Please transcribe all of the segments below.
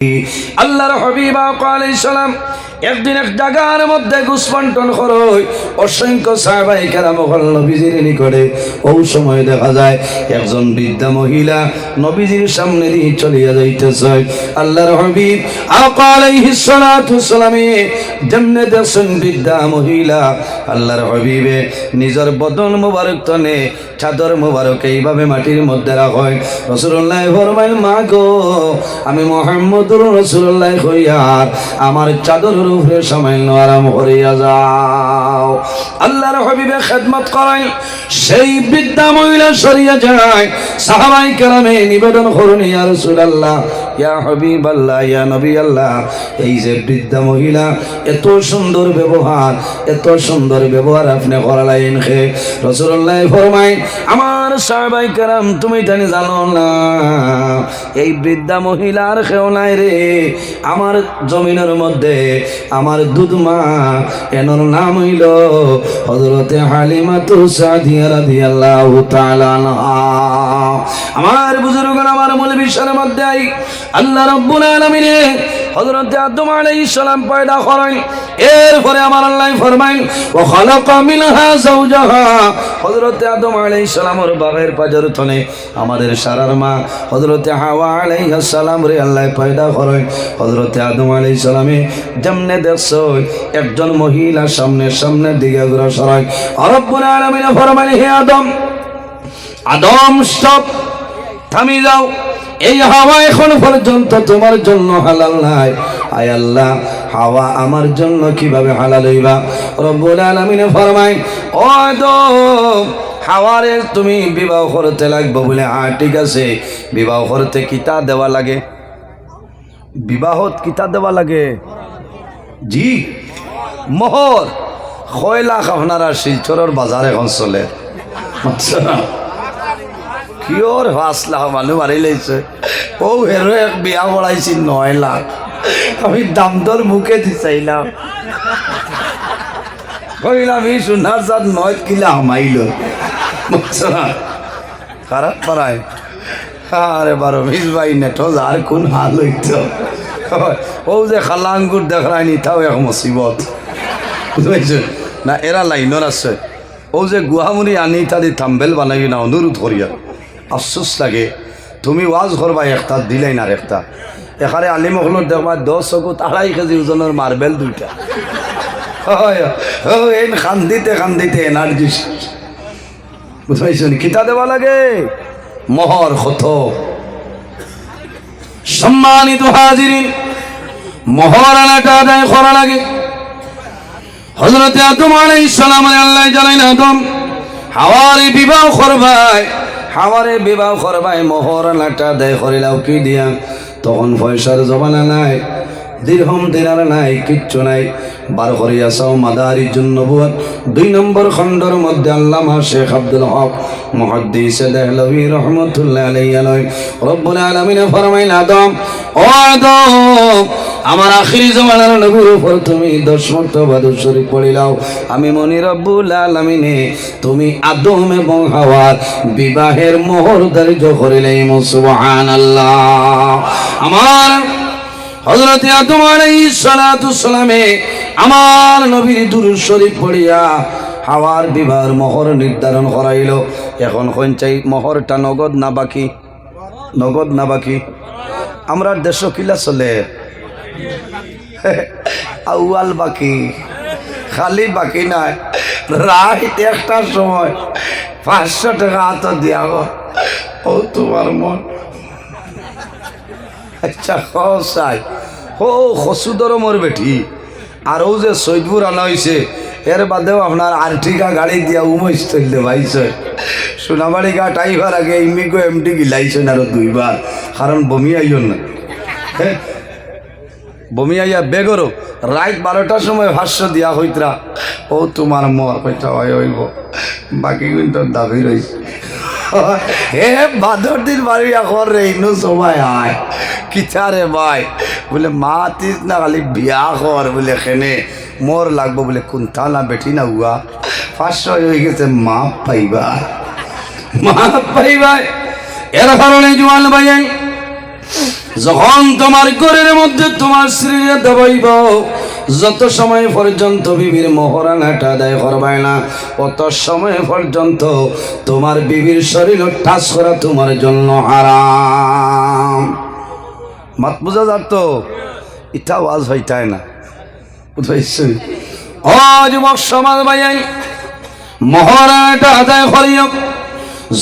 আল্লাহর হাবিব আলাইহিস সালাম একদিন এক জায়গার মধ্যে গুসবন্টন করই অসংখ্য সাহাবায়ে কেরাম নবীজির নিকটে। ওই সময় দেখা যায় একজন বৃদ্ধা মহিলা নবীজির সামনে দিয়ে চলিয়া যাইতেছে। আল্লাহর হাবিব আলাইহিস সালাতু সালামে যেমনে দেখছেন বৃদ্ধা মহিলা, আল্লাহর হাবিবে নিজের বদন মুবারক তনে চাদর মুবারক এইভাবে মাটির মধ্যে রাখেন। রাসূলুল্লাহ ফরমায়, মা গো, আমি মুহাম্মদুর রাসূলুল্লাহ কইয়ার আমার চাদরের উপরে সামান্য আরাম করিয়া যাও। আল্লাহর হাবিবে খেদমত করেন। সেই বৃদ্ধা মহিলা সরিয়া যায়। সাহাবায়ে কেরামে নিবেদন করুন, ইয়া রাসূলুল্লাহ, ইয়া হাবিবাল্লাহ, ইয়া নবী আল্লাহ, এই যে বৃদ্ধা মহিলা এত সুন্দর ব্যবহার, এত সুন্দর ব্যবহার আপনি করালেন খে? রাসূলুল্লাহ ফরমায়, আমার সাহাবায়ে কেরাম তুমি জানি জানো না, এই বৃদ্ধা মহিলার কেউ নাই রে আমার জমিনের মধ্যে। আমার দুধ মা, এনার নাম হইল হযরতে হালিমাতু সাদিয়া রাদিয়াল্লাহু তাআলা আনহা। আমার বুজুর্গগণ, আমার মূল বিষয়ের মধ্যে আল্লাহ রাব্বুল আলামিন হযরতে আদম আলাইহিস সালাম পয়দা করেন। এরপরে আমার আল্লাহ ফরমায়, ওয়া খালাকা মিনহা যাওজাহা, হযরতে আদম আলাইহিস সালামের বাগের পাজর তনে আমাদের সারার মা হযরতে হাওয়া আলাইহিস সালাম রে আল্লাহ পয়দা করেন। হযরতে আদম আলাইহিস সালামে যেমনে দেখছো একজন মহিলা সামনের দিকে অগ্রসর হয়, রব্বুল আলামিন ফরমায়, হে আদম, আদম স্টপ, থামি যাও, এই হাওয়া এখন পর্যন্ত তোমার জন্য হালাল নাই। আয় আল্লাহ, হাওয়া আমার জন্য কিভাবে হালাল হইবা? রব্বুল আলামিন ফরমায়, ও আদম, হাওয়ারে তুমি বিবাহ করতে লাগবে বলে, হ্যাঁ ঠিক আছে, বিবাহ করতে কিতা দেওয়া লাগে? বিবাহত কিতা দেওয়া লাগে? জি, মোহর। 6 লাখ আপনারা শিলচরের বাজার এখন চলে। কিয়র 5 লাখ মানুষ মারি লাইছে। ও হেরো এক বিয়া করাইছি 9 লাখ। আমি দাম দর মুখে দিছাইলাম, কইলাম এই সোনার জাত 9 কিলা হামাইল। খারাপ পারায় আরে 12-20 ভাই নেটো আর কোন হাল হইত। ও যে খালা আঙ্গুর দেখায়নি তাও এক মুসিবত, বুঝতে না? এরা লাইনের আছে। ও যে গুহামুড়ি আনি তাদের থাম্বেল বানাই না, অনুরোধ করিয়া আফসোস লাগে। তুমি ওয়াজ করবা একটা, দিলাই না একটা। এখানে আলিমহলত দেখবা 10 চকু 2.5 কেজি ওজনের মার্বেল 2টা। এই খান্দিতে এনার্জি, বুঝতে পারছেন? কিতা দেওয়া লাগে? মোহর। কত সম্মানিত হাজিরিন, মোহর আলাদা আদায় করা লাগে। হযরতে আদম আলাইহিস সালাম আল্লাহ জানাইন, আদম, হাওয়ারে বিবাহ করবাই, হাওয়ারে বিবাহ করবাই, মোহর আলাদা আদায় করিলাও কি দিয়া? তখন পয়সার জমানা নাই, দিরহম দিনার নাই, কিচ্ছু নাই। বার করিয়া চাও মাদারিজুন নবুওয়াত 2 নম্বর খণ্ডের মধ্যে আল্লামা শেখ আব্দুল হক মুহাদ্দিস দেহলভী রহমাতুল্লাহ আলাইহি রব্বুল আলামিন ফরমাইলেন, আদম, ও আদম, আমার আখিরি জামানার নবীর উপর তুমি 10 মর্তবা দুরূদ শরীফ পড়িলাও। আমি মনি রব্বুল আলামিনে তুমি আদম এবং হাওয়ার বিবাহের মোহর ধার্য করিলাম। সুবহানাল্লাহ। আমার হযরতে আদম আলাইহিস সালাতু সালামে আমার নবীর দুরূদ শরীফ পড়িয়া হাওয়ার বিবাহের মোহর নির্ধারণ করাইল। এখন কোন চাই মোহরটা নগদ না বাকি? নগদ না বাকি? আমরা দেশ কিলা চলে আউয়াল বাকি, খালি বাকি নাই। রাত একটার সময় 500 টাকা হাত দিয়া ও তোমার মন। আচ্ছা চাই ও খসুদর মোর বেঠি। আর ও যে সৈদপুর আনা হয়েছে, এর বাদেও আপনার আর্টিকা গাড়ি দিয়া উমেশ তৈলে ভাইছে। সোনাবাড়ি ঘাট আইবার আগে ইমিগো এমটি গিলাইছেন আরো 2 বার, কারণ বমি আইও না। হ্যাঁ, বমি আইয়া বেগরো রাত 12টার সময় ভাষ্য দিয়া হইতরা ও তোমার মর কইটা হইব, বাকি কিন্তু দাবি রয়েছে। হে বাদর দিন বাড়ি এখন রে ইনো সময় আয় কিতা রে ভাই? বলে মা তিস না, খালি বিয়া কর বলে খেনে মোর লাগবো বলে। কোনটা না বেটি না হুয়া 500 হয়ে গেছে, মাপ পাইবা, মাপ পাইবা। এর কারণে জোয়ান ভাই যখন তোমার ঘরের মধ্যে তোমার স্ত্রীরে দেবাইব, যত সময় পর্যন্ত বিবির মোহরানাটা আদায় করবাই না, অত সময় পর্যন্ত তোমার বিবির শরীর টাচ করা তোমার জন্য হারাম। মাত বুঝা যাত? এটা আওয়াজ হইতায় না, বুঝাইছি? ও যুবক সমাজ ভাই, মোহরানাটা আদায় করিও।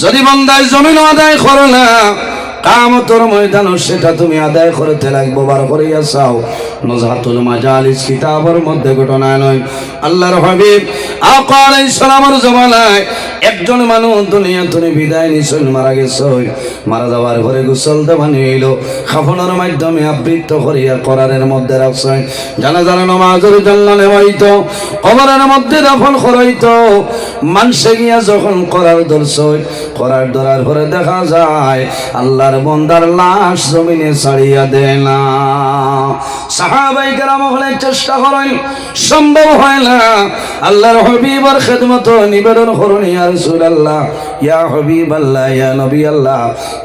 যদি বন্দায় জমিন আদায় করো না, কামতের ময়দানও সেটা তুমি আদায় করতে লাগবো। বার করিয়া চাও, নজহাতুল মাজালিস কিতাবের মধ্যে ঘটনা নয়, আল্লাহর হাবিব আকা আলাইহিস সালামের জমানায় একজন মানুষ দুনিয়া থেকে বিদায় নিছেন, মারা গেছে। মারা যাওয়ার পরে গোসল দেওয়া নিল, কাফনের মাধ্যমে আবৃত করিয়া করারের মধ্যে রাখছেন। জানাজার নামাজের জন্য নেওয়াইত, কবরের মধ্যে দাফন করাইত। মানুষে গিয়া যখন করার ধরছই, করার ধরার পরে দেখা যায় আল্লাহর বন্দার লাশ জমিনে ছাড়িয়া দেয় না। সাহাবায়ে কেরাম হলে চেষ্টা করেন, সম্ভব হয় না। আল্লাহর হাবিবের খেদমত নিবেদন করুন, ইয়া রাসূলুল্লাহ, ইয়া হাবিবাল্লাহ, ইয়া নবী আল্লাহ,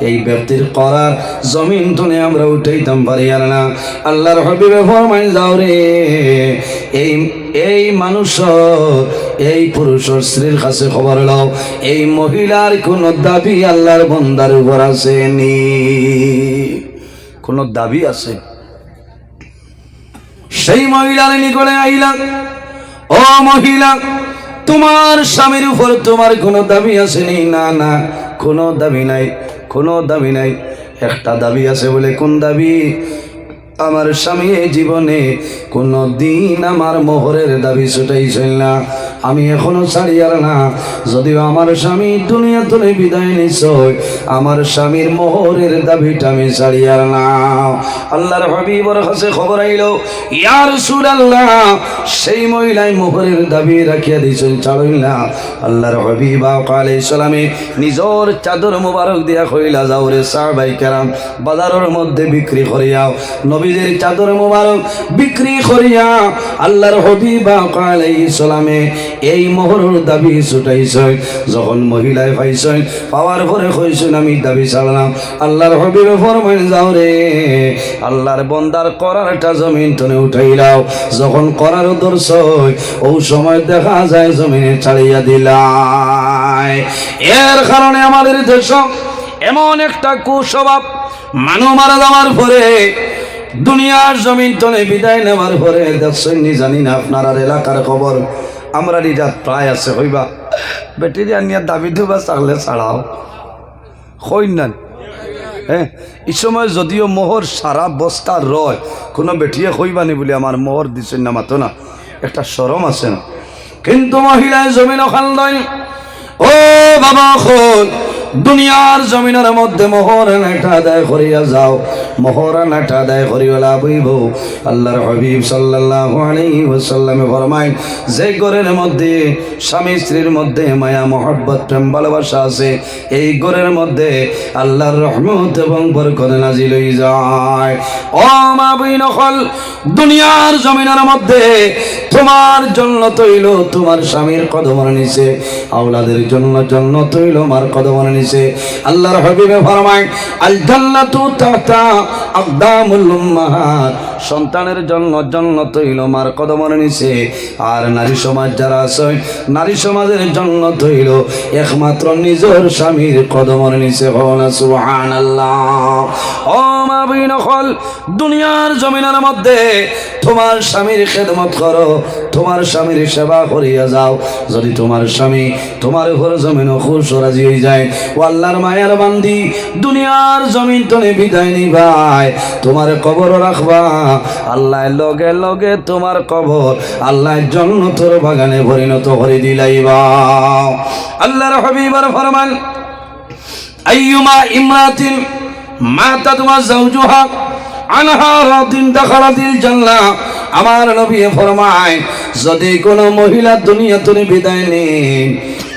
এই ব্যক্তির করার জমিন তুলে আমরা উঠাইতাম পারি আর না। আল্লাহর হাবিবে ফরমাইন, যাও রে, এই মানুষ, এই পুরুষের স্ত্রীর কাছে খবর লও, এই মহিলার কোন দাবি আল্লাহর বন্দার উপর আছে নি? কোন দাবি আছে? সেই মহিলার নিকটে আইলা, ও মহিলা, তোমার স্বামীর উপর তোমার কোনো দাবি আসেনি? না না, কোনো দাবি নাই, কোনো দাবি নাই। একটা দাবি আছে। বলে কোন দাবি? আমার স্বামী এই জীবনে কোনো দিন আমার মোহরের দাবি ছুটাইছিল না, আমি এখনো ছাড়িয়ার না। যদিও আমার স্বামী দুনিয়া তুলে বিদায় নিছই, আমার স্বামীর মোহরের দাবিটা আমি ছাড়িয়ার না। আল্লাহর হাবিবের কাছে খবর আইল, ইয়া রাসূলুল্লাহ, সেই মহিলাই মোহরের দাবি রাখিয়া দিয়েছেন, ছাড়ইল না। আল্লাহর হাবিব আলাইহিস সালামে নিজের চাদর মোবারক দিয়া কইলা, যাও রে সাহাবায়ে কেরাম, বাজারের মধ্যে বিক্রি করিয়াও। নবীজির চাদর মোবারক বিক্রি করিয়া আল্লাহর হাবিব আলাইহিস সালামে এই মোহরের দাবি ছুটাইছেন। যখন মহিলায় পাইছেন, পাওয়ার পরে কইছেন, আমি দাবি ছাড়লাম। আল্লাহর হাবিব ফরমাইন, যাও রে, আল্লাহর বন্দার করারটা জমিন তনে উঠাইলাও। যখন করার ধরছ, ও সময় দেখা যায় জমিনে ছাড়িয়া দিলাই। এর কারণে আমাদের দেশ এমন একটা কুস্বভাব, মানুষ মারা যাওয়ার পরে, দুনিয়ার জমিন তলে বিদায় নেওয়ার পরে দেখছেন নি জানি না আপনার আর এলাকার খবর, আমরা রিজাত প্রায় আছে হইবা বেটিরি আনিয়া দাবি ধুবা চাকলে ছাড়াও হই না। হ্যাঁ, এই সময় যদিও মোহর সারা বস্তা রয়, কোনো বেটিয়ে হইবানি বলে আমার মোহর দিচ্ছেন না, মাতো না, একটা শরম আছে না। কিন্তু মহিলায় জমিন ওখান দেয়। ও বাবা, খোল দুনিয়ার জমিনের মধ্যে মোহরানাটা আদায় করিয়া যাও, মোহরানাটা আদায় করিয়া লাভ হইব। আল্লাহর হাবিব সাল্লাল্লাহু আলাইহি ওয়াসাল্লামে ফরমায়, যে ঘরের মধ্যে স্বামী স্ত্রীর মধ্যে মায়া মহব্বত প্রেম ভালোবাসা আছে, এই ঘরের মধ্যে আল্লাহর রহমত এবং বরকত নাজিল হয়ে যায়। ও মা বোন, দুনিয়ার জমিনের মধ্যে তোমার জন্য তৈল তোমার স্বামীর কদমের নিচে, আওলাদের জন্য জন্য তৈল আমার কদমের নিচে। আল্লাহর হাবিবে ফরমায়, আল জান্নাতু তাহতা আকদামুল উম্মাহাত, সন্তানের জন্য জান্নাত হইল মার কদমের নিচে। আর নারী সমাজ যারা আছে, নারী সমাজের জান্নাত হইল একমাত্র নিজের স্বামীর কদমের নিচে। হনা সুবহানাল্লাহ। ও মা বোন, দুনিয়ার জমিনের মধ্যে তোমার স্বামীর খেদমত করো, তোমার স্বামীর সেবা করিয়া যাও। যদি তোমার স্বামী তোমার উপর জমিন খুশ রাজি হয়ে যায়, ও আল্লাহর মায়ার বান্দি, দুনিয়ার জমিন তনে বিদায় নিবাই, তোমার কবর রাখবা, আল্লাহ লগে লগে তোমার কবর আল্লাহ জান্নাতের বাগানে পরিণত করে দিলাইবা। আল্লাহর হাবিবের ফরমান, আইয়ুমা ইমরাতিন মাতাত ওয়া যাওজুহা আনহা রাদিন দাখালাতিল জান্নাহ। আমার নবী ফরমায়, যদি কোনো মহিলা দুনিয়া থেকে বিদায় নেন,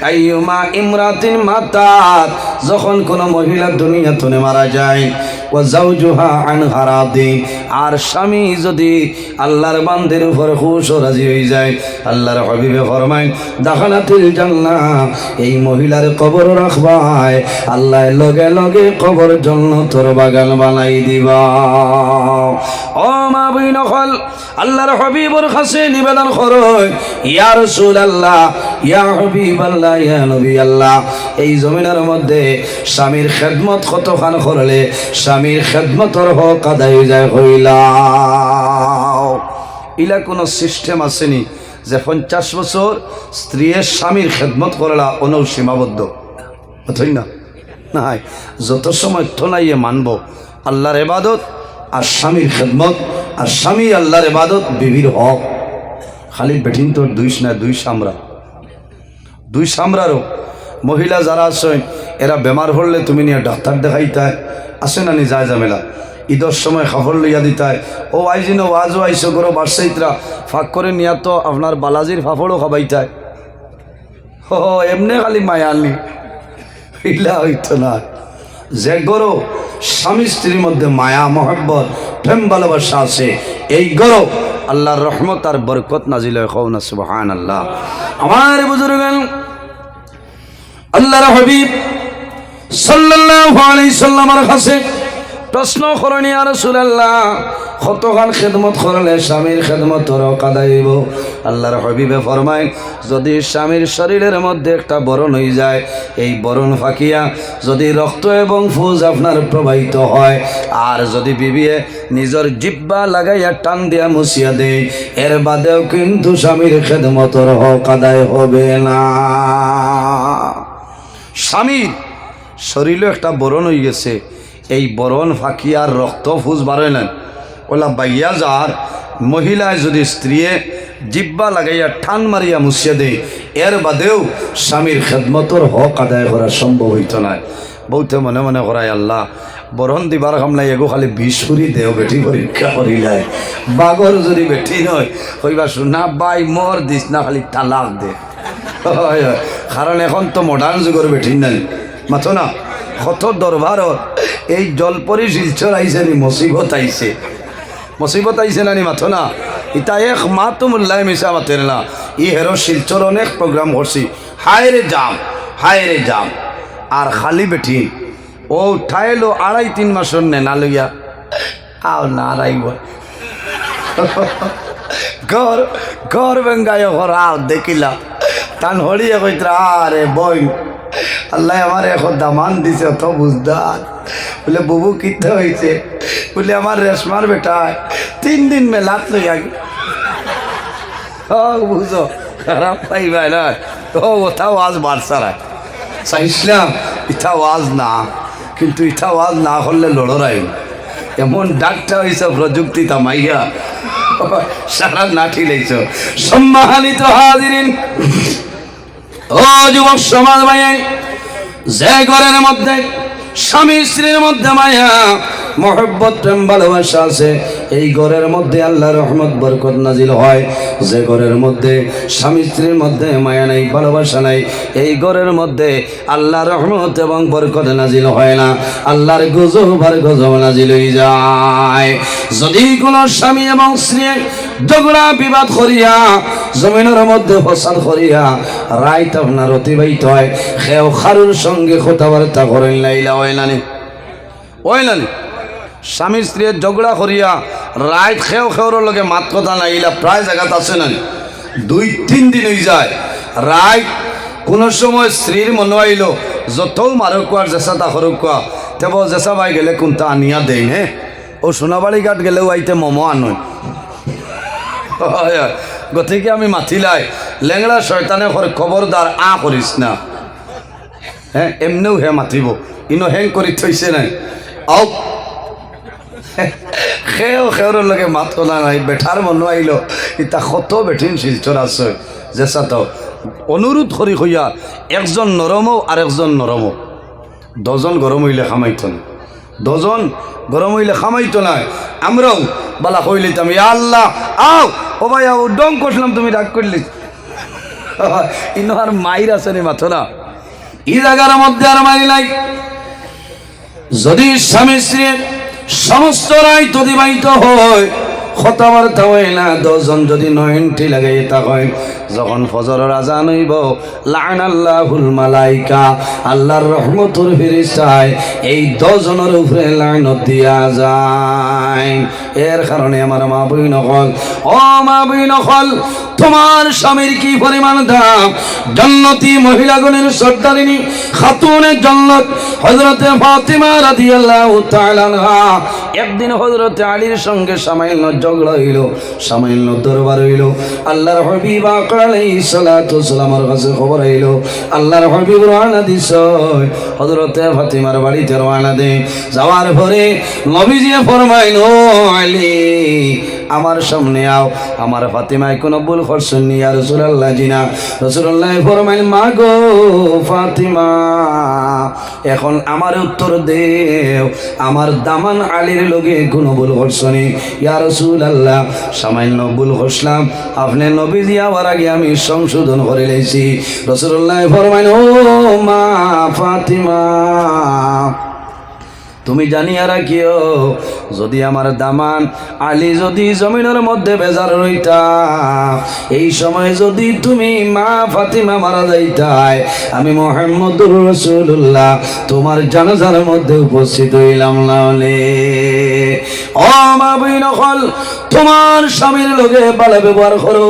আইয়ুমা ইমরাতিন মাতাত, যখন কোনো মহিলা দুনিয়া থেকে মারা যায়, ওয়া যাওজুহা আনহা রাদিন, আর স্বামী যদি আল্লাহর বান্দির উপর খুশ ও রাজি হয়ে যায়, আল্লাহর হাবিবে ফরমায় দাখালাতুল জান্নাহ, এই মহিলার কবর রাখবায় আল্লাহ লগে লগে কবর জান্নাতের বাগান বানাই দিবা। ও মা বইন হল আল্লাহর হাবিবের কাছে নিবেদন করই, ইয়া রাসূলুল্লাহ, ইয়া হাবিবাল্লাহ, ইয়া নবী আল্লাহ, এই জমিনের মধ্যে স্বামীর খেদমত কতখান করলে স্বামীর খেদমতর হক আদায় যায় হইলা। ইলা কোনো সিস্টেম আসেনি যে 50 বছর স্ত্রীর স্বামীর খেদমত করলা অনৌ সীমাবদ্ধ, বুঝই না? নাই, যত সময় থনাইয়ে মানব আল্লাহর ইবাদত আর স্বামীর খেদমত, আর স্বামী আল্লাহর ইবাদত বিবির হক। খালি বেঠিন তোর দুই সামরারও মহিলা যারা আছেন এরা বেমার হলে তুমি নিয়ে ডাক্তার দেখাইতায়, আসে না নি যায় ঝামেলা, ঈদের সময় খবর লইয়া দিতায়, ও আইজিনো ওয়াজও আইসো করো বার্ষিকরা ফাঁক করে নিয়া তো আপনার বালাজির ফাফড়ও খাবাইতায়। ও এমনি খালি মায়া আনলি ইলা হইতো না। যে গরো স্বামী স্ত্রীর মধ্যে মায়া মহব্বত প্রেম ভালোবাসা আছে, এই গরো আল্লাহর রহমত আর বরকত নাজিল হয়। কও না সুবহানাল্লাহ। আমার বুজুর্গান আল্লাহর হাবিব সাল্লাল্লাহু আলাইহি সাল্লামের কাছে প্রশ্ন করেন, ইয়া রাসূলুল্লাহ, কতখান খেদমত করলে স্বামীর খেদমতর হক আদায় হইব? আল্লাহর হাবিবে ফরমায়, যদি স্বামীর শরীরের মধ্যে একটা বরণ হয়ে যায়, এই বরণ ফাঁকিয়া যদি রক্ত এবং ফুজ আপনার প্রবাহিত হয়, আর যদি বিবিয়ে নিজের জিব্বা লাগাইয়া টান দিয়া মুছিয়া দেয়, এর বাদেও কিন্তু স্বামীর খেদমতর হক আদায় হবে না। স্বামীর শরীরে একটা বরণ হয়ে গেছে, এই বরণ ফাঁকিয়ার রক্ত ফুজ বাড়ায় নেন, ওলা বাইয়া যার মহিলায় যদি স্ত্রীয়ে জিব্বা লাগাইয়া টান মারিয়া মুছিয়া দেয়, এর বাদেও স্বামীর খেদমতর হক আদায় করা সম্ভব হইত না। বলতে মনে মনে করায়, আল্লাহ বরণ দিবার কামলাই এগো খালি বিশুরি দেও বেটি পরীক্ষা করিলাই, বাগর যদি বেটি নয় কইবা শোনা বাই মর দিস না, খালি তালাক দে। কারণ এখন তো মডার্ন যুগের বেটি নাই মাথো না, কত দরবারত এই জলপরি শিলচর আইসে নি, মুসিবত আইসে না নি মাথো না। ইতা এক মা তো মোল্লাই মিশা মাতের না, ই হেরো শিলচর অনেক প্রোগ্রাম করছি, হায় রে জাম আর খালি বেঠি ও ঠাইলো 2.5-3 মাসের নেনা লইয়া আও না রাইব ঘর বেঙ্গায় ঘর আও দেখিলা তান হরিয়ে কইতরা, আরে বই আল্লাহ আমার এখন দামান দিছে অত বুঝদার। বলে বুবু কিতে হয়েছে? বলে আমার রেশমার বেটায় 3 দিন মেলাত লইয়া বুঝো খারাপ পাইবাই না, ও ওটা ওয়াজ বাড়ছাড়ায় চাইছিলাম, ইটা ওয়াজ না, কিন্তু ইটা ওয়াজ না করলে লড়াই এমন ডাকটা হয়েছে প্রযুক্তি তামাইয়া সারা নাঠি লাইছ। সম্মানিত হাজিরিন ও যুবক সমাজ ভাই, যে ঘরের মধ্যে স্বামী স্ত্রীর মধ্যে মায়া মহব্বত প্রেম ভালোবাসা আছে, এই ঘরের মধ্যে আল্লাহ রহমত বরকত নাজিল হয়। যে ঘরের মধ্যে স্বামী স্ত্রীর মধ্যে মায়া নাই, ভালোবাসা নাই, এই ঘরের মধ্যে আল্লাহ রহমত এবং বরকত নাজিল হয় না, আল্লাহর গজব আর গজব নাজিল হয়ে যায়। যদি কোনো স্বামী এবং স্ত্রী ঝগড়া বিবাদ করিয়া জমিনের মধ্যে ফসাদ করিয়া রাইত আপনার অতিবাহিত হয়, সেও খারুর সঙ্গে কথাবার্তা করেন লাইলা ওইলানি স্বামী স্ত্রীর ঝগড়া করিয়া রাইত খেওর লগে মাত কথা নাইলা প্রায় জায়গাত আছে না, 2-3 দিন হয়ে যায়। রাইত কোনো সময় স্ত্রীর মনে আইল যত মারক আর জেসা তা করুক তেব জেসা বাই গেলে কোনটা আনিয়া দেই, হ্যাঁ ও সোনাবাড়ি ঘাট গেলেও আইতে মোমো আনয়। গতিকে আমি মাতিলাই লেংড়া শয়তানে খবরদার করিস না, হ্যাঁ এমনিও হে মাতিব, ইনো হেং করি থৈছে নাই, আও খেওর লগে মাত কলা নাই, বেঠার মন আইল ইতা কত বেঠিন শিলচর আছে জেসা তো অনুরোধ করি হইয়া একজন নরমও আর একজন নরমও, 10 জন গরম হইলে খামাইত না, 10 জন গরম হইলে খামাইতো না। আমরাও বালা কইলিতাম ইয়া আল্লাহ আও ও ভাই আও ডং করলাম, তুমি রাগ করলি ইনো আর মাইর আছে নি মাথো না, ই জায়গার মধ্যে আর মারি নাই। যদি স্বামী স্ত্রী সমস্ত রায় অতিবাহিত হয়, কথাবার্তা হয় না, 10 জন যদি নয়নটি লাগাই তা হয়, যখন ফজরের আজান হইব লানাল্লাহুল মালাইকা, আল্লাহর রহমতের ফেরেশতায় এই 10 জনের উপরে লানত দিয়া যায়। এর কারণে আমার মা বই নকল, ও মা বই নকল, তোমার স্বামীর কি পরিমাণ দাম। জান্নাতি মহিলাগণের সর্দারিনী খাতুনে জান্নাত হযরতে ফাতিমা রাদিয়াল্লাহু তাআলা আনহা একদিন হযরতে আলীর সঙ্গে সামান্য ঝগড়া হইল, সামান্য দরবার হইল। আল্লাহর হাবিব আলাইহিস সালাতু ওয়াসসালামের কাছে খবর আইল, আল্লাহর হাবিব রওনা দিছে, হযরতে ফাতিমার বাড়িতে রওনা দেয়। যাওয়ার পরে নবীজি ফরমাইল, ও আলী আমার সামনে আও, আমার ফাতিমায় কোনো ভুল করছেন নি ইয়া রাসূলুল্লাহ? জিনা। রাসূলুল্লাহ ফরমাইল, মা গো ফাতিমা, এখন আমার উত্তর দেও, আমার দামান আলীর লগে কোনো ভুল করছনি? ইয়া রাসূলুল্লাহ সামান্য ভুল করলাম, আপনি নবীজি আওয়ার আগে আমি সংশোধন করে লইছি। রাসূলুল্লাহ ফরমাইল, ও মা ফাতিমা, তুমি জানিয়া রাখিও, যদি আমার দামান আলী যদি জমিনের মধ্যে বেজার রইতা, এই সময় যদি তুমি মা ফাতিমা মারা যাইতাই, আমি মুহাম্মদুর রাসূলুল্লাহ তোমার জানাজার মধ্যে উপস্থিত হইলাম না। ও মা বই নকল, তোমার স্বামীর লগে ভালো ব্যবহার করো,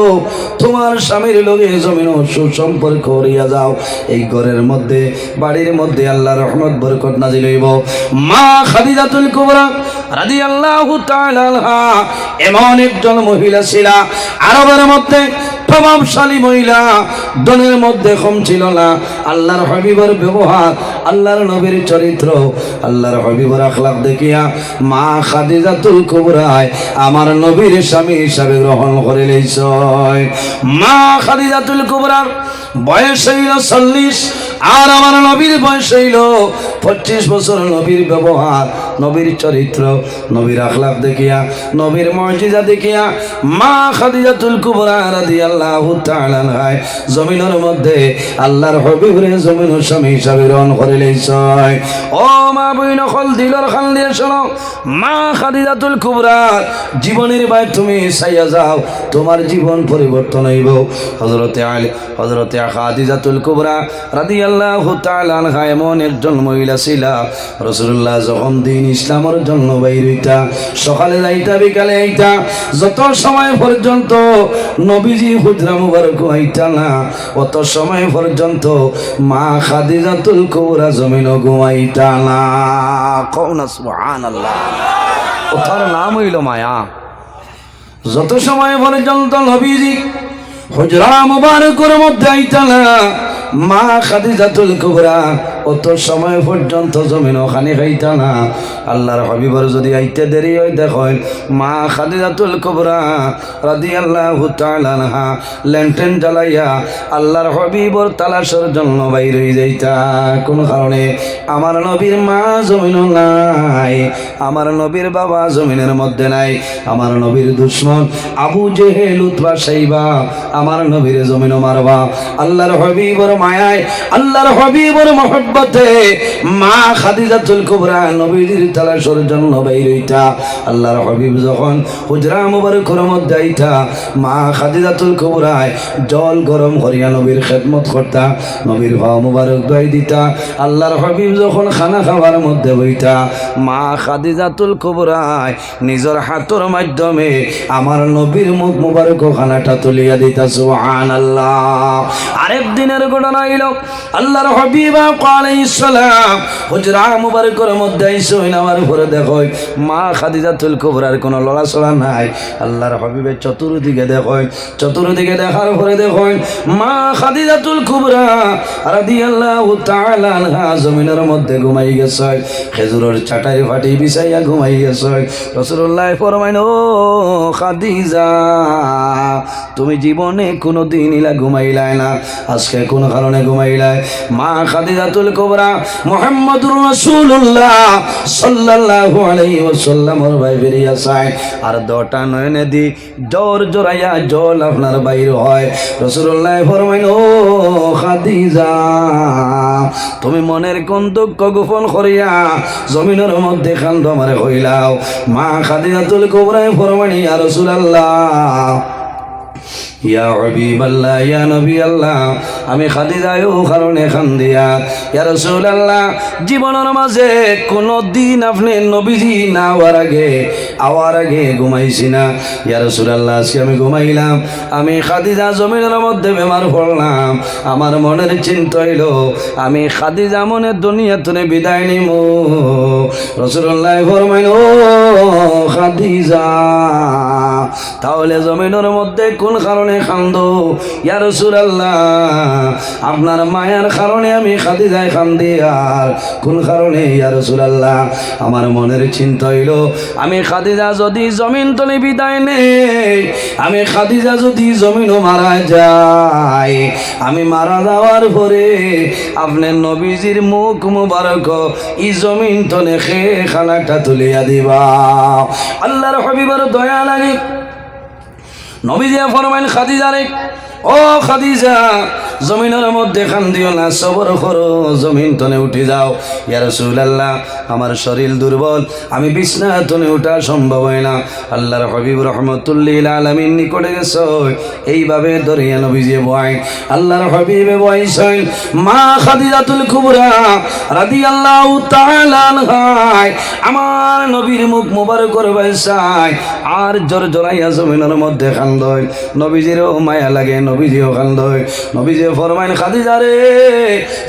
তোমার স্বামীর লগে জমিন সুসম্পর্ক করিয়া যাও, এই ঘরের মধ্যে বাড়ির মধ্যে আল্লাহর রহমত বরকত নাজিল হইব। মা খাদিজাতুল কুবরা রাদিয়াল্লাহু তাআলা আনহা এমন একজন মহিলা ছিল, আরবের মধ্যে প্রভাবশালী মহিলা, দনের মধ্যে কম ছিল না। আল্লাহর হাবিবের ব্যবহার, আল্লাহর নবীর চরিত্র, আল্লাহর হাবিবের আখলাক দেখিয়া মা খাদিজাতুল কুবরা আমার নবীর স্বামী হিসাবে গ্রহণ করে লইছ। মা খাদিজাতুল কুবরার বয়স হইল 40, আর আমার নবীর বয়স হইল 25 বছর। নবীর ব্যবহার, নবীর চরিত্র, নবীর আখলাক দেখিয়া, নবীর মুজিজা দেখিয়া মা খাদিজাতুল কুবরা রাদিয়াল্লাহু তাআলা আনহা জমিনের মধ্যে আল্লাহর হাবিবের জমিনের স্বামী হিসাবে গ্রহণ করে লইছ। ও মা বইন হল দিলর খান দিয়ে শোনো, মা খাদিজাতুল কুবরা জীবনের ভাই তুমি চাইয়া যাও, তোমার জীবন পরিবর্তন হইব। হযরতে আলী, হযরতে খাদিজাতুল কুবরা রাদিয়াল্লাহু তাআলা আনহা এমন একজন মহিলা ছিল, রাসূলুল্লাহ যখন দিন ইসলামের জন্য বাইর হইতা, সকালে যাইতা বিকালে আইতা, যত সময় পর্যন্ত নবীজি হুজরা মুবারক আইতা না, অত সময় পর্যন্ত মা খাদিজাতুল কুবরা জমিন ঘুমাইতা না। কও না সুবহানাল্লাহ, ওটার নাম হইল মায়া। যত সময় পর্যন্ত নবীজি হুজরা মুবারকের মধ্যে আইতা না, মা খাদিজাতুল কুবরা অত সময় পর্যন্ত জমিন ওখানে খাইতা না। আল্লাহর হাবিবের যদি আইতে দেরি হয়, দেখেন মা খাদিজাতুল কুবরা রাদিয়াল্লাহু তাআলা আনহা ল্যান্টেন জ্বালাইয়া আল্লাহর হাবিবর তালাশের জন্য বাইর হয়ে যাইতা। কোন কারণে? আমার নবীর মা জমিন নাই, আমার নবীর বাবা জমিনের মধ্যে নাই, আমার নবীর দুশ্মন আবু জেহেল উতবা সাইবা আমার নবীর জমিন মারবা। আল্লাহর হাবিবর মায়ায়, আল্লাহর হাবিবর মহব্বতে মা খাদিজাতুল কুবরা নবীর তালাশের জন্য বাইর হইতা। আল্লাহর হাবিব যখন হুজরা মুবারকের মধ্যে আইতা, মা খাদিজাতুল কুবরা জল গরম করিয়া নবীর খেদমত করতা, নবীর ভাও মুবারক দই দিতা। আল্লাহর হাবিব যখন খানা খাওয়ার মধ্যে বইতা, মা খাদিজাতুল কুবরা নিজের হাতের মাধ্যমে আমার নবীর মুখ মুবারক খানাটা তুলিয়া দিতা। সুবহানাল্লাহ। আরেক দিনের ঘটনা হইল, আল্লাহর হাবিব আলাইহিস সালাম হুজরা মুবারকের মধ্যে আইসো, নামার পরে দেখো মা খাদিজাতুল কুবরার কোনো লড়াচড়া নাই। আল্লাহর হাবিবের চতুর্দিকে দেখো, চতুর্দিকে দেখার পরে দেখো মা খাদিজাতুল কুবরা রাদিয়াল্লাহু তাআলা আনহা জমিনের মধ্যে ঘুমাই গেছে, খেজুরের চাটাই ফাটি বিছাইয়া ঘুমাই গেছে। রাসূলুল্লাহ ফরমাইন, ও খাদিজা, তুমি জীবনে কোনো দিন ইলা ঘুমাইলাই না, আজকে কোন কারণে ঘুমাইলাই? মা খাদিজাতুল কুবরা মুহাম্মদুর রাসূলুল্লাহ সাল্লাল্লাহু আলাইহি ওয়াসাল্লামের ভাই বেরিয়া যায় আর দটা নয়নে দি জোর জোরাইয়া জল আপনার বাইর হয়। রাসূলুল্লাহ ফরমাইন, ও খাদিজা, তুমি মনের কোন দুঃখ গোপন করিয়া জমিনের মধ্যে খান্দ আমারে হইলাও। মা খাদিজাতুল কুবরা ফরমাইন, ইয়া রাসূলুল্লাহ, ইয়া হাবিবাল্লাহ, ইয়া নবী আল্লাহ, আমি খাদিজায়ও কারণে খান্দিয়া। ইয়া রাসূলুল্লাহ, জীবনের মাঝে কোনো দিন আপনি নবীজি না আওয়ার আগে ঘুমাইছি না। ইয়া রাসূলুল্লাহ, আজকে আমি ঘুমাইলাম, আমি খাদিজা জমিনের মধ্যে বেমার পড়লাম। আমার মনের চিন্তা হইল আমি খাদিজা মনে দুনিয়া থেকে বিদায় নিব। রাসূলুল্লাহ ফরমাইল, ও খাদিজা, তাহলে জমিনের মধ্যে কোন কারণে কান্দো? ইয়া রাসূলুল্লাহ, আপনার মায়ার কারণে আমি খাদিজায় কান্দি। আর কোন কারণে? ইয়া রাসূলুল্লাহ, আমার মনের চিন্তা হইল আমি খাদিজা যদি জমিন তলে বিদায় নেই, আমি খাদিজা যদি জমিনও মারা যায়, আমি মারা যাওয়ার পরে আপনার নবীজির মুখ মুবারক ই জমিন তলে খানাটা তুলিয়া দিবা। আল্লাহর হাবিবের দয়া লাগে। নবীজি ফরমাইন খাদিজারে, ও খাদিজা, জমিনের মধ্যে কান্দিও না, সবর করো, জমিন তনে উঠে যাও। ইয়া রাসূলুল্লাহ, আমার শরীর দুর্বল, আমি বিছনা তনে উঠা সম্ভব হয় না। আল্লাহর হাবিব রাহমাতুল্লিল আলামিন নিকটে গেছে, এইভাবে দরিয়া নবীজি বয়। আল্লাহর হাবিবে বয়সেন মা খাদিজাতুল কুবরা রাদিয়াল্লাহু তাআলা আনহা, আমার নবীর মুখ মোবারক করে বয়সায় আর জোর জোরাইয়া জমিনের মধ্যে কান্দয়। নবীজিরও মায়া লাগে, নবীজিও কান্দয়। নবীজি ফরমাইন, খাদিজা রে,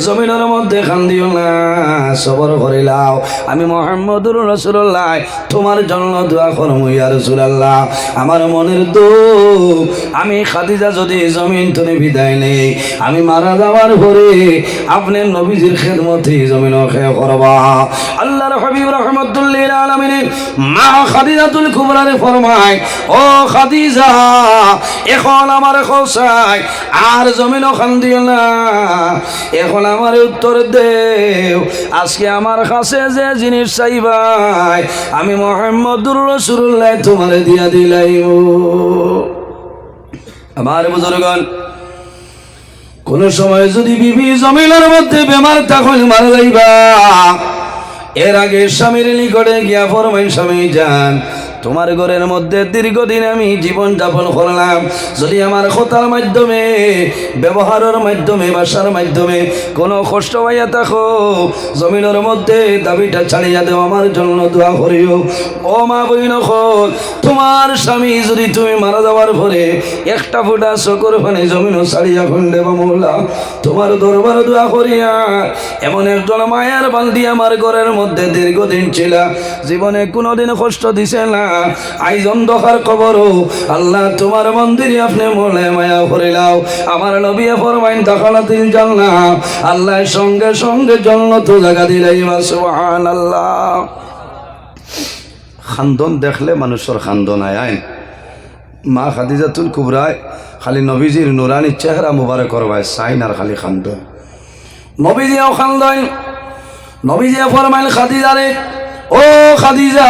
জমিনের মধ্যে কান্দিও না, সবর করে লাও, আমি মুহাম্মদুর রাসূলুল্লাহ তোমার জন্য দোয়া করব। ইয়া রাসূলুল্লাহ, আমার মনের দুঃখ, আমি খাদিজা যদি জমিন থেকে বিদায় নেই, আমি মারা যাওয়ার পরে আপনি নবীজির খেদমতে জমিনও খেয়ে করবা। আল্লাহর হাবিব রাহমাতুল্লিল আলামিন মা খাদিজাতুল কুবরা রে ফরমায়, ও খাদিজা, এখন আমার খোসায় আর জমিনও কান্দিও না, এখন আমার উত্তর দেও, আজকে আমার কাছে যে জিনিস চাইবাই আমি মুহাম্মদুর রাসূলুল্লাহ তোমারে দিয়া দিলাইব। আমার বুজুর্গণ, কোন সময় যদি বিবি জমিনের মধ্যে বেমার তখন মারা যাইবা, এর আগে স্বামীর নিকটে গিয়া ফরমাইন, স্বামী যান, তোমার ঘরের মধ্যে দীর্ঘদিন আমি জীবন যাপন করলাম, যদি আমার কথার মাধ্যমে, ব্যবহারের মাধ্যমে, ভাষার মাধ্যমে কোনো কষ্ট পাইয়া থাকো, জমিনের মধ্যে দাবিটা ছাড়িয়া দেও, আমার জন্য দোয়া করিও। ও মা বইন, তোমার স্বামী যদি তুমি মারা যাওয়ার পরে একটা ফোঁটা চোখের পানি জমিনও ছাড়িয়া খুঁজে বা মৌলা, তোমার দরবার দোয়া করিয়া এমন একজন মায়ের বান্দি আমার ঘরের মধ্যে দীর্ঘদিন ছিল, জীবনে কোনোদিন কষ্ট দিছে না, আইজ অন্ধকার কবরও আল্লাহ তোমার মন্দিরে আপনি মোলে মায়া করিলাও। আমার নবী ফরমাইন, দাখালাতিল জান্নাহ, আল্লাহ সঙ্গে সঙ্গে জান্নাত জায়গা দিলাইবা। সুবহানাল্লাহ। খান্দন দেখলে মানুষের খান্দন আয়। মা খাদিজাতুল কুবরা খালি নবীজির নুরানি চেহারা মুবারক করবায় সাইন আর খালি খান্দন। নবীজিও খান্দন। নবীজি ফরমাইন, খাদিজা রে, ও খাদিজা,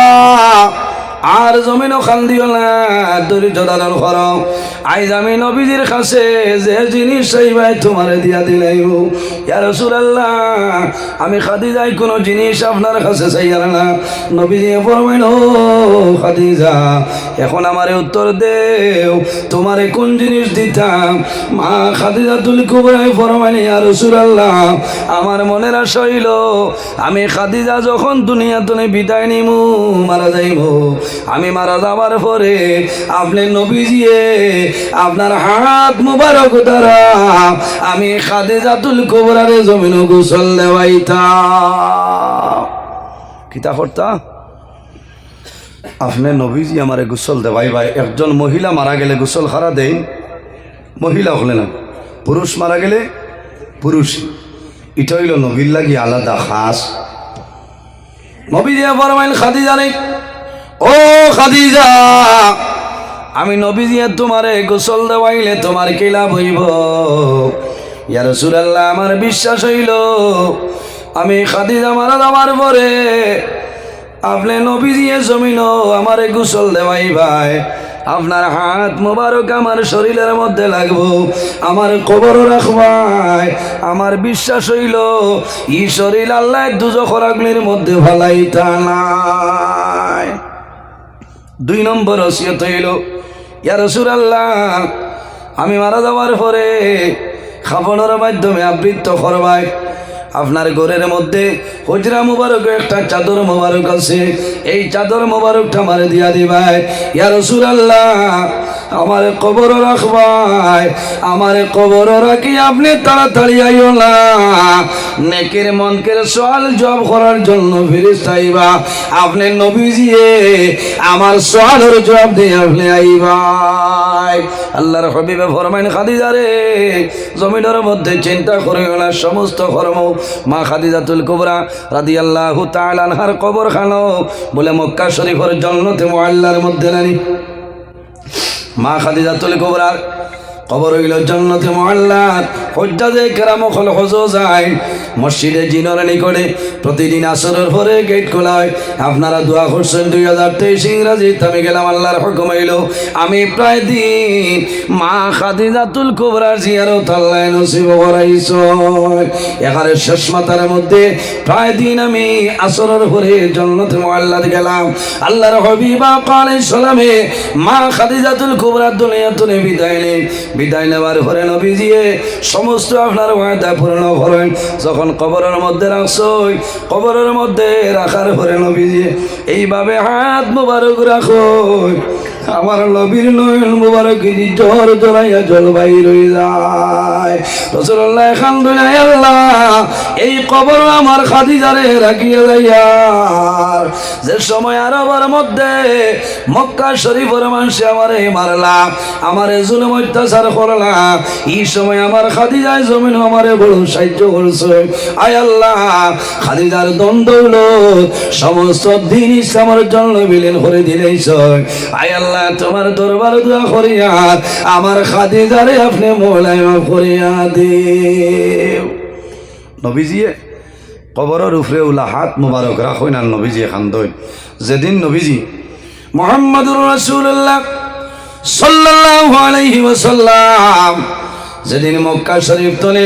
আর জমিনও খান্দিও না, দরিদ্র দাদন করো, আইজ আমি নবীজির কাছে যে জিনিস চাইবাই তোমারে দিয়া দিলাইব। ইয়া রাসূলুল্লাহ, আমি খাদিজাই কোনো জিনিস আপনার কাছে চাইয়ার না। নবীজি ফরমাইল, ও খাদিজা, এখন আমারে উত্তর দেও, তোমারে কোন জিনিস দিতাম? মা খাদিজাতুল কুবরা ফরমাইল, ইয়া রাসূলুল্লাহ, আমার মনের আশা হইল আমি খাদিজা যখন দুনিয়া থেকে বিদায় নিমু, মারা যাইব, আমি মারা যাবার পরে আপনি নবীজিয়ে আপনার হাত মুবারক দ্বারা আমি খাদিজাতুল কুবরারে জমিন গোসল দেওয়াইতা। কিতা করতা? আপনি নবীজি আমারে গোসল দেওয়াই ভাই। একজন মহিলা মারা গেলে গোসল খারা দেই, মহিলা হলে না, পুরুষ মারা গেলে পুরুষ। এটা হইল নবীর লাগি আলাদা খাস। নবীজি ফরমাইল, খাদিজা রে, ও খাদিজা, আমি নবীজি তোমারে গোসল দেওয়াইলে তোমার কি লাভ হইব? ইয়া রাসূলুল্লাহ, আমার বিশ্বাস হইল আমি খাদিজা মারা যাওয়ার পরে আপনি নবী দিয়ে জমিন আমারে গোসল দেওয়াই ভাই, আপনার হাত মোবারক আমার শরীরের মধ্যে লাগবো, আমার কবর রাখবাই। আমার বিশ্বাস হইল ই শরীর আল্লাহ দুজখের আগুনের মধ্যে ফালাইতা নাই। 2 নম্বর ওসিয়ত হইল, ইয়া রাসূলুল্লাহ আমি মারা যাওয়ার পরে খাফনের মাধ্যমে আবৃত্ত করবাই। আপনার ঘরের মধ্যে হুজরা মুবারক একটা চাদর মুবারক আছে, এই চাদর মুবারকটা আমারে দিয়া দিবাই। ইয়া রাসূলুল্লাহ আমার কবর রাখবাই, আমার কবর রাখি আপনি তাড়াতাড়ি আইও না, নেকের মনকের সওয়াল জবাব করার জন্য ফেরেশতা আইবা, আপনি নবীজিয়ে আমার সওয়ালের জবাব দিয়ে আপনি আইবাই। আল্লাহর হাবিবে ফরমাইন খাদিজা রে জমিনের মধ্যে চিন্তা করিও না, সমস্ত কর্ম মা খাদিজাতুল কুবরা রাদিয়াল্লাহু তাআলা আনহার কবর খানো বলে মক্কা শরীফের জান্নাতে মুআল্লার মধ্যে নানি। মা খাদিজাতুল কুবরার কবর হইল জান্নাতে মুআল্লার। হুজ্জাজে কেরাম হল হজ যায় মসজিদে জিনর নিকটে প্রতিদিন আসরের পরে গেট খোলা হয়। আপনারা দোয়া করছেন 2023 ইংরাজি, আমি গেলাম, আল্লাহর হুকুম হইল আমি প্রায় দিন মা খাদিজাতুল কুবরার জিয়ারত আল্লাহ নসিব করাইছো। এখানে শেষ মাতার মধ্যে প্রায় দিন আমি আসরের পরে জান্নাতে মুআল্লাত গেলাম। আল্লাহর হাবিব আলাইহিস সালামে মা খাদিজাতুল কুবরার দুনিয়াতে বিদায় নেওয়ার পরে নবীজি সমস্ত আপনার ওয়াদা পূর্ণ করেন। যখন কবরের মধ্যে রাখছই, কবরের মধ্যে রাখার পরে নবীজি এইভাবে হাত মুবারক রাখো, আমার নবীর নয়ন মুবারক জ্বর জড়াইয়া জলবাই রই যায়। রাসূলুল্লাহ আলহামদুলিল্লাহ আল্লাহ এই কবর আমার খাদিজারে রাখিয়া যাইয়া, যে সময় আরবের মধ্যে মক্কা শরীফের মানুষে আমারে মারলা, আমারে জুলুম অত্যাচার করলা, এই সময় আমার খাদিজায় জমিন আমারে বড় সাহায্য করছে। আয় আল্লাহ খাদিজার দ্বন্দ্ব হলো সমস্ত দিন ইসলামের জন্য বিলীন করে দিলেছ। আয় আল্লাহ তোমার দরবার দোয়া করিয়া আমার খাদিজারে আপনি মওলাই মাফ করিয়া দেও। নবীজি কবরের উপরে উলা হাত মুবারক রাখুন আর নবীজি খান্দই। যেদিন নবীজি মুহাম্মদুর রাসূলুল্লাহ সাল্লাল্লাহু আলাইহি ওয়াসাল্লাম যেদিন মক্কা শরীফ তলে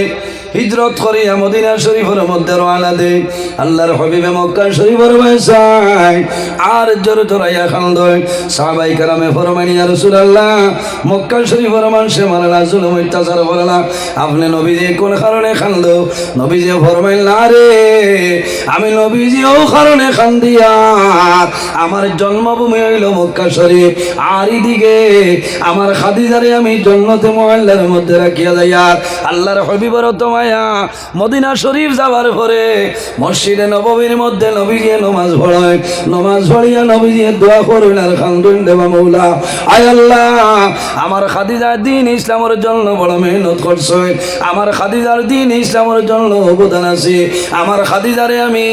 হিজরত করিয়া মদিনা শরীফের মধ্যে রওনা দেয়, আল্লাহর হাবিবে মক্কা শরীফের বাসায় আর জোরে জোরাইয়া খান্দয়। সাহাবায়ে কেরামে ফরমাইন ইয়া রাসূলুল্লাহ মক্কা শরীফের মানুষে মারলা, জুলুম অত্যাচার করলা, আপনি নবীজি কোন কারণে খান্দ? নবীজি ফরমাইন না রে আমি নবীজিও কারণে খান্দিয়া, আমার জন্মভূমি হইল মক্কা শরীফ, আর এদিকে আমার খাদিজারে আমি জান্নাতে মুআল্লার মধ্যে রাখিয়া যাইয়া আল্লাহর হাবিবের তোমায় মদিনা শরীফ যাবার পরে মসজিদে নববীর মধ্যে নবীজি নামাজ পড়ায়, নামাজ পড়িয়া নবীজি দোয়া করলেন আর খান্দুন দেবা মৌলা আয় আল্লাহ আমার খাদিজার দিন ইসলামের জন্য বড় মেহনত করছে, আমার খাদিজার দিন ইসলামের জন্য অবদান আছে, আমার খাদিজারে আমি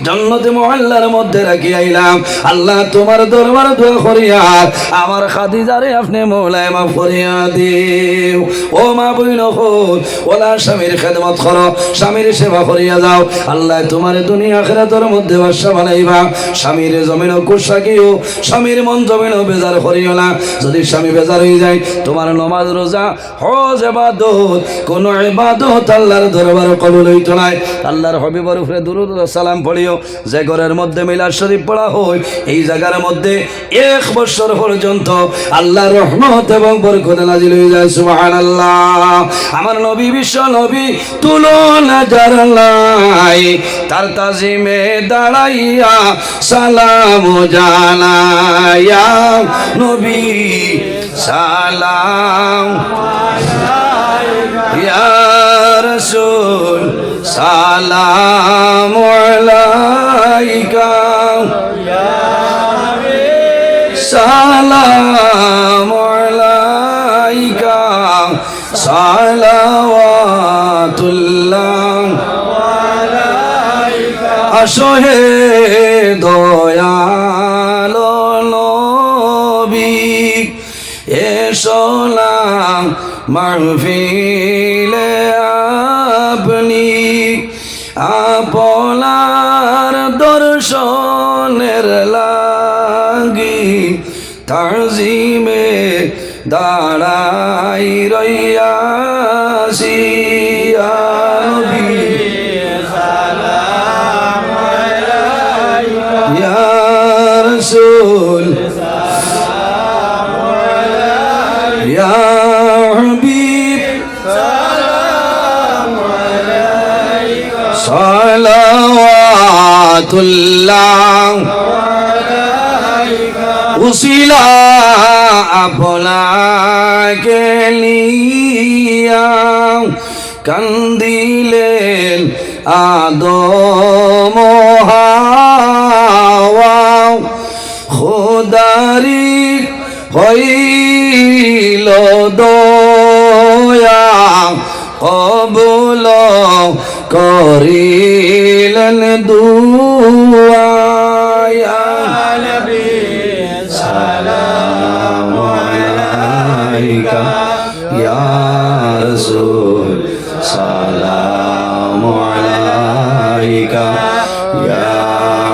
জান্নাতে মুআল্লার মধ্যে রাখি আইলাম। আল্লাহ তোমার দরবার দোয়া করিয়া আমার খাদিজারে আপনি মওলাই মাফ করিয়া দিও। ও মা বইন হল ওলা স্বামীর খেদমত করো, স্বামীর সেবা করিয়া যাও, আল্লাহ তোমার দুনিয়া আখিরাতের মধ্যে বাদশা বানাইবা। স্বামীর জমিন কুশাকিও, স্বামীর মন জমিন বেজার করিও না। যদি স্বামী বেজার হয়ে যায় তোমার নামাজ রোজা হজ ইবাদত কোন ইবাদত আল্লাহর দরবার কবুল হইতো না। আল্লাহর হাবিবের উপরে দুরূদ ও সালাম পড়িও। যে ঘরের মধ্যে মিলাদ শরীফ পড়া হয় এই জায়গার মধ্যে 1 বছর পর্যন্ত আল্লাহর রহমত এবং বরকত নাজিল হয়ে যায়। সুবহানাল্লাহ। আমার নবী বিশ্ব নবী তুলনা জানাই, তার তাজিমে দাঁড়াইয়া সালাম জানাইয়া নবী সালাম ইয়া রাসূল সালাম আলাইকা সালাম আলাইকা সালাওয়াতুল্লাহ আসো হে দয়ালো নবী এসো না মাহফিলে আপনি আপন মে দাঁড়াই রইয়াছি ইয়া নবী সালাম আলাইকা ইয়া রাসূল সালাম আলাইকা ইয়া হাবিব সালাম আলাইকা সালাওয়াতুল্লাহ উসিলা আপনাকে লিয়া কান্দিলেন আদম হাওয়া খোদারি হইল দয়া কবুল করিলেন দুআ ইয়া নবী সালাম আলাইকা ইয়া রাসূল সালাম আলাইকা ইয়া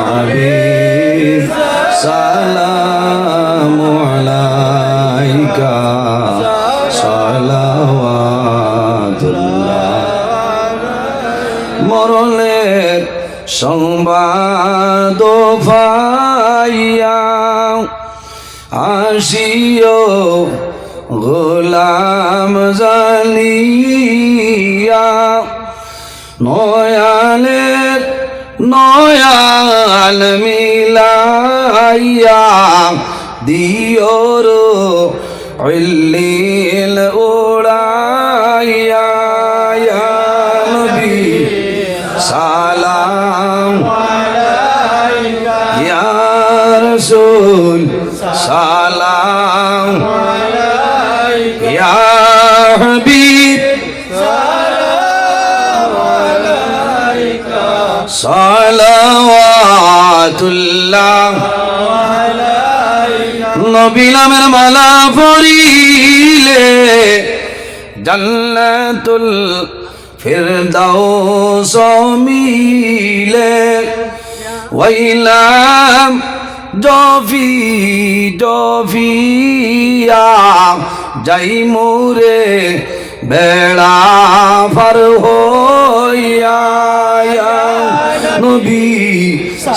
হাবিব সালাম আলাইকা সালাওয়াতুল্লাহ মরণের সংবাদ পাইয়া আসিও গোলাম জালিয়া নয়ালের নয়াল মিলাইয়া দিওর ইল্লিল উড়াইয়া ইয়া নবী সালাম আলাইকা ইয়া রাসূল সালাম আলাইকা ইয়া হাবিব সালাম আলাইকা সালাওয়াতুল্লাহ আলাইকা নবী নামের মালা পড়িলে জান্নাতুল ফিরদাউস মিলে ওয়াইলাম ডফি ডফিয়া যাই মোরে বেড়া পার হইয়া ইয়া নবী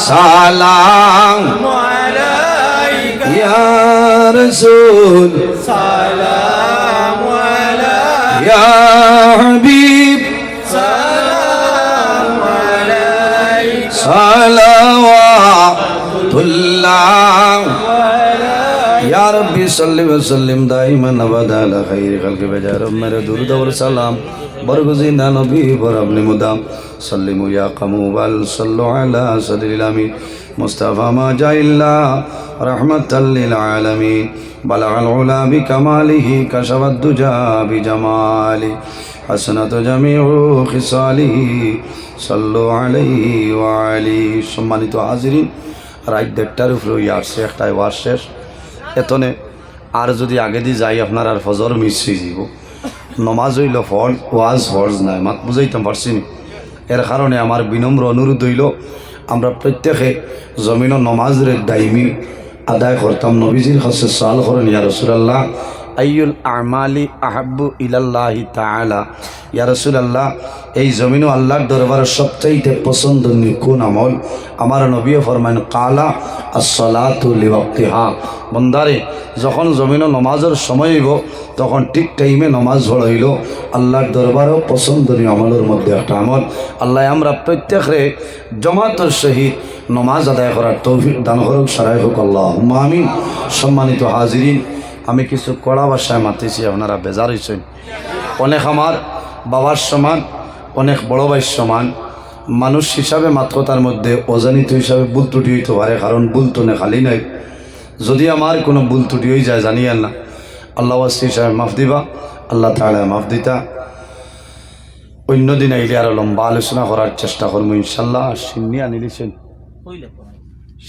সালাম আলাইকা ইয়া রাসূল সালাম আলাইকা ইয়া হাবিব সালাম আলাইকা সালাওয়াতুল্লাহ या रब्बी सल्लि व सल्लिम दाइमन अबदा अला खैर खल्क बजा रब मेरे दुरूद और सलाम बरगुज़िंदा नबी पर अपने मुदाम सल्लिमु या कमूबल सल्लु अला सदरिल अमीन मुस्तफ़ा मा जाइल्ला रहमतल लिल आलमीन बलगल उला बिकमालिही कशफद दुजा बिजमाली हसनत जमीउ खिसालिही सल्लु अलैहि व आलिहि सम्मानित हाजिरिन रात 1টার উপরে আসছে একটাই ওয়াজ শেষ এতনে আর যদি আগে দিয়ে যাই আপনার আর ফজর মিস হয়ে যাব নমাজ হইল ফর্জ ওয়াজ ফর্জ নাই মাত বুঝাইতাম পারছি নি এর কারণে আমার বিনম্র অনুরোধ হইল আমরা প্রত্যেকে জমিন নমাজের দাইমি আদায় করতাম নবীজির কাছে সাল করেন ইয়া রাসূলুল্লাহ আইয়ুল আমালি আহাব্বু ইলাল্লাহি তাআলা ইয়া রাসূলুল্লাহ এই জমিন আল্লাহর দরবারে সবচাইতে পছন্দনীয় কোন আমল আমার নবী ফরমান কালা আসসালাতু লিওয়াক্তিহা বন্দারে যখন জমিন নমাজের সময় হইব তখন ঠিক টাইমে নমাজ পড়াইল আল্লাহর দরবারেও পছন্দনীয় আমলের মধ্যে একটা আমল আল্লাহ আমরা প্রত্যেকরে জমাতের সহিত নমাজ আদায় করার তৌফিক দান করুক সারাই হোক আল্লাহুম্মা আমিন সম্মানিত হাজিরিন আমি কিছু কড়া ভাষায় মাতিছি আপনারা বেজার হয়েছেন অনেক আমার বাবার সমান অনেক বড় ভাইয়ের সমান মানুষ হিসাবে মাত্র তার মধ্যে অজানিত হিসাবে ভুল ত্রুটি হইতে পারে কারণ ভুল তো না খালি নাই যদি আমার কোনো ভুল ত্রুটি হয়ে যায় জানি না আল্লাহ ওয়াসি হিসাবে মাফ দিবা আল্লাহ তাআলা মাফ দিতা অন্য দিন আইলে আরো লম্বা আলোচনা করার চেষ্টা করবো ইনশাল্লাহ সিন্নি আনিলিছেন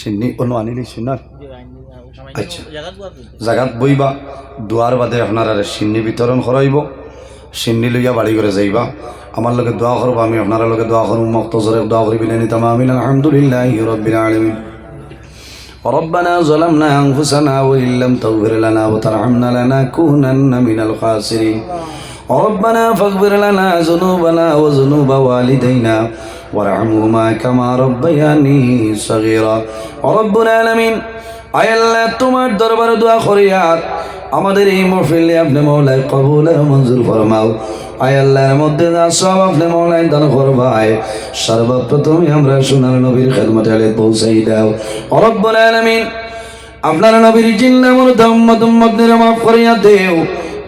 সিন্নি অন্য আনিলিছেন না আচ্ছা জাগাত বইবা দুয়ার বাদে আপনার আর সিন্নি বিতরণ করাইব সিন্নি লইয়া বাড়ি করে যাইবা আমার লগে দোয়া করবো আমি আপনার লগে দোয়া করবো মক্তজরে দোয়া করি বিলেনি তাম আমিন আলহামদুলিল্লাহি রাব্বিল আলামিন ربنا ظلمنا أنفسنا وإن لم تغفر لنا وترحمنا لنكونن من الخاسرين ربنا فاغفر لنا ذنوبنا وذنوب والدينا وارحمهما كما ربياني صغيرا رب العالمين আয় আল্লাহ তোমার দরবারে দোয়া করি আর আমাদের এই মাহফিলে আপনি মওলাই কবুল আর মঞ্জুর ফরমাও আয় আল্লাহর মধ্যে যা সব আপনি মওলাই দান করবাই সর্বপ্রথম আমরা সোনার নবীর খেদমতে আলে পৌঁছাই দাও রব্বুল আলামিন আপনার নবীর জিন্নাহ মুরদ উম্মত নিরে মাফ করিয়া দেও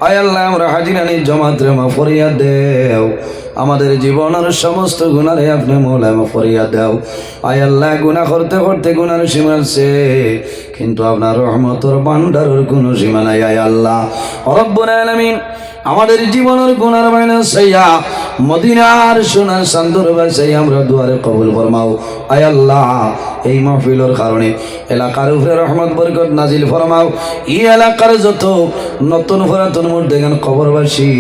আয় আল্লাহ আমরা হাজিরানি জামাত রে মাফ করিয়া দেও আমাদের জীবনের সমস্ত গুনাহে আপনি মওলা মাফ করিয়া দাও আয় আল্লাহ গুনাহ করতে করতে গুনার সীমা আছে কিন্তু আপনার রহমতের ভান্ডারের কোনো সীমা নাই আয় আল্লাহ রব্বুল আলামিন আমাদের জীবনের গুনার বাইনা সাইয়া মদিনার সোনার সান্দর বাসাই আমরা দুয়ারে কবুল ফরমাও আয় আল্লাহ এই মাহফিলের কারণে এলাকার উপরে রহমত বরকত নাজিল ফরমাও এই এলাকার যত নতুন পুরাতন মুর্দেগান কবরবাসী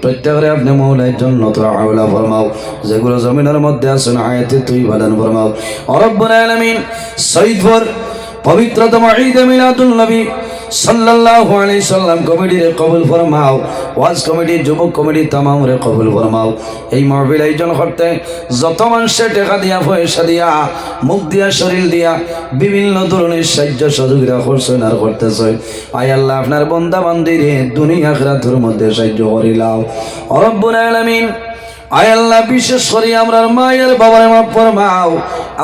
প্রত্যেকরে আপনি মওলাই জান্নাত আওলা ফরমাও যেগুলো জমিনের মধ্যে আছেন আয়াতে তুই বাদান ফরমাও রব্বুল আলামিন সৈয়দপুর পবিত্রতম ঈদ মিলাদুন নবী সাল্লাল্লাহু আলাইহি সাল্লাম কমিটির কবুল ফরমাও ওয়াজ কমিটি যুবক কমিটি तमाम রে কবুল ফরমাও এই মাহফিল আয়োজন করতে যত মানুষে টাকা দিয়া পয়সা দিয়া মুখ দিয়া শরীর দিয়া বিভিন্ন ধরনের সাহায্য সহযোগিতা করছেন আর করতেছে আয় আল্লাহ আপনার বান্দা বান্দিরে দুনিয়া আখিরাতের মধ্যে সাহায্য করিলাও রব্বুল আলামিন আয় আল্লাহ বিশেষ করে আমরার মায়ের বাবার মাফ ফরমাও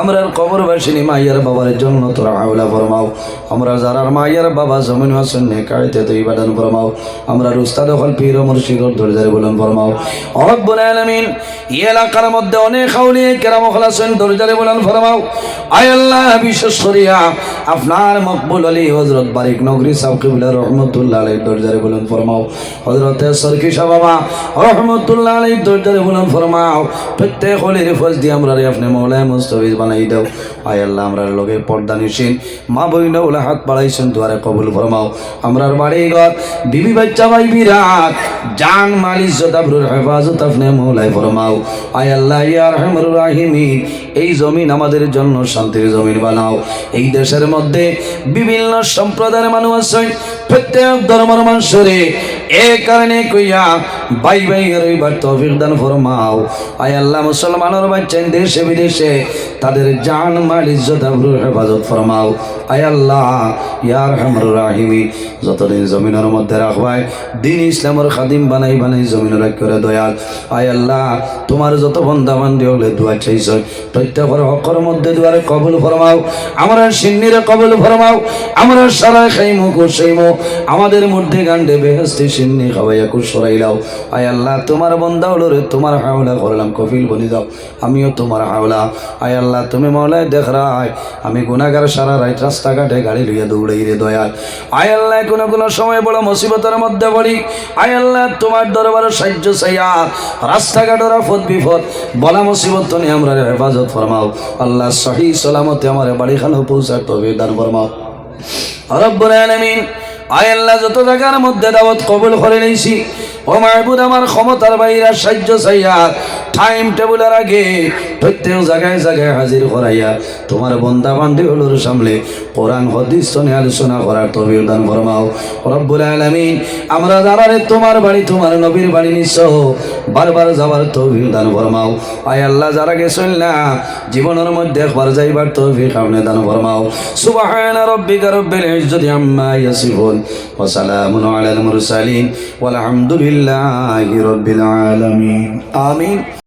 আমরার কবরবাসিনী মায়ের বাবার জন্য তোরা আওলা ফরমাও আমরা যারার মায়ের বাবা জমিন আছেন নেকাইতে তো ইবাদত ফরমাও আমরা উস্তাদ হল পীর মুর্শিদর দরজারে বলুন ফরমাও রব্বুল আলামিন এই এলাকার মধ্যে অনেক আউলিয়া কেরাম আছেন দরজারে বলুন ফরমাও আয় আল্লাহ বিশেষ করিয়া আপনার মকবুল আলী হযরত বারিক নগরী সাহেব কিবলা রহমাতুল্লাহ আলাইহির দরজারে বলুন ফরমাও হযরত সরকি শাহ বাবা রহমাতুল্লাহ আলাইহির দরজারে বলুন ফরমাও প্রত্যেক হলির ফজ দিয়ে আমরা রে আপনি মওলাই মুস্তাফিজ বানাই দাও আয় আল্লাহ আমরার লগে পর্দা নিশিন মা বইনা ওলা হাত বাড়াইছেন দুয়ারে কবুল ফরমাও আমরার বাড়ি ঘর বিবি বাচ্চা ভাই বিরাট জান মাল ইজ্জত আবরুর হেফাজত আপনি মওলাই ফরমাও আয় আল্লাহ ইয়া রহমানুর রাহিমিন এই জমিন আমাদের জন্য শান্তির জমিন বানাও এই দেশের মধ্যে বিভিন্ন সম্প্রদায়ের মানুষ আছে প্রত্যেক ধর্মের মানুষরে এই কারণে কইয়া ভাই ভাই রইবার তৌফিক দান ফরমাও আয় আল্লাহ মুসলমানের বাচ্চা দেশে বিদেশে তাদের জান মাল ইজ্জত আবরুর হেফাজত ফরমাও আয় আল্লাহ ইয়া রহমানুর রাহিমিন যতদিন জমিনের মধ্যে রাখবাই দিন ইসলামের খাদিম বানাই বানাই জমিন করে দয়াল আয় আল্লাহ তোমার যত বান্দা বান্দি হলে দোয়া চাইছ প্রত্যেকের হকের মধ্যে দুয়ারে কবুল ফরমাও আমরা সিন্নিরে কবুল ফরমাও আমরা সারা খাইমু কুসাইমু আমাদের মধ্যে গান্ডে বেহেশতি সিন্নি খাওয়াইয়া কুসরাইলাও আয় আল্লাহ তোমার বান্দা হলো রে তোমার হাওলা করলাম কফিল বনি দাও আমিও তোমার হাওলা আয় আল্লাহ তুমি মওলায় দেখ রায় আমি গুনাহগার সারা রাত রাস্তাঘাটে গাড়ি লইয়া দৌড়াই রে দয়াল আয় আল্লাহ কোনো সময় বড় মুসিবতের মধ্যে পড়ি আয় আল্লাহ তোমার দরবারে সাহায্য চাইয়া রাস্তাঘাটের আফত বিপদ বলা মুসিবত তো নিয়ে আমরা হেফাজত ফরমাও আল্লাহ সহি সালামতে আমার বাড়িখানে পৌঁছার তৌফিক দান ফরমাও রব্বুল আলামিন আয় আল্লাহ যত জায়গার মধ্যে দাওয়াত কবুল করে নিয়েছি ও মাহবুব আমার ক্ষমতার বাইরে সাহায্য চাইয়া টাইম টেবিলের আগে প্রত্যেক জায়গায় জায়গায় হাজির করাইয়া তোমার বন্দা বান্দি হলোর সামনে কোরআন হাদিস নিয়ে আলোচনা করার তৌফিক দান ফরমাও রব্বুল আলামিন আমরা যারা তোমার বাড়ি তোমার নবীর বাড়ি নিছো বারবার যাওয়ার তৌফিক দান ফরমাও আয় আল্লাহ যারা গেছেন না জীবনের মধ্যে একবার যাইবার তৌফিক আপনি দান ফরমাও সুবহানা রাব্বিকা রাব্বিল ইজ্জাতি আম্মা ইয়াসিফুন ওয়া সালামুন আলাল মুরসালিন ওয়াল হামদুলিল্লাহি রাব্বিল আলামিন আমিন।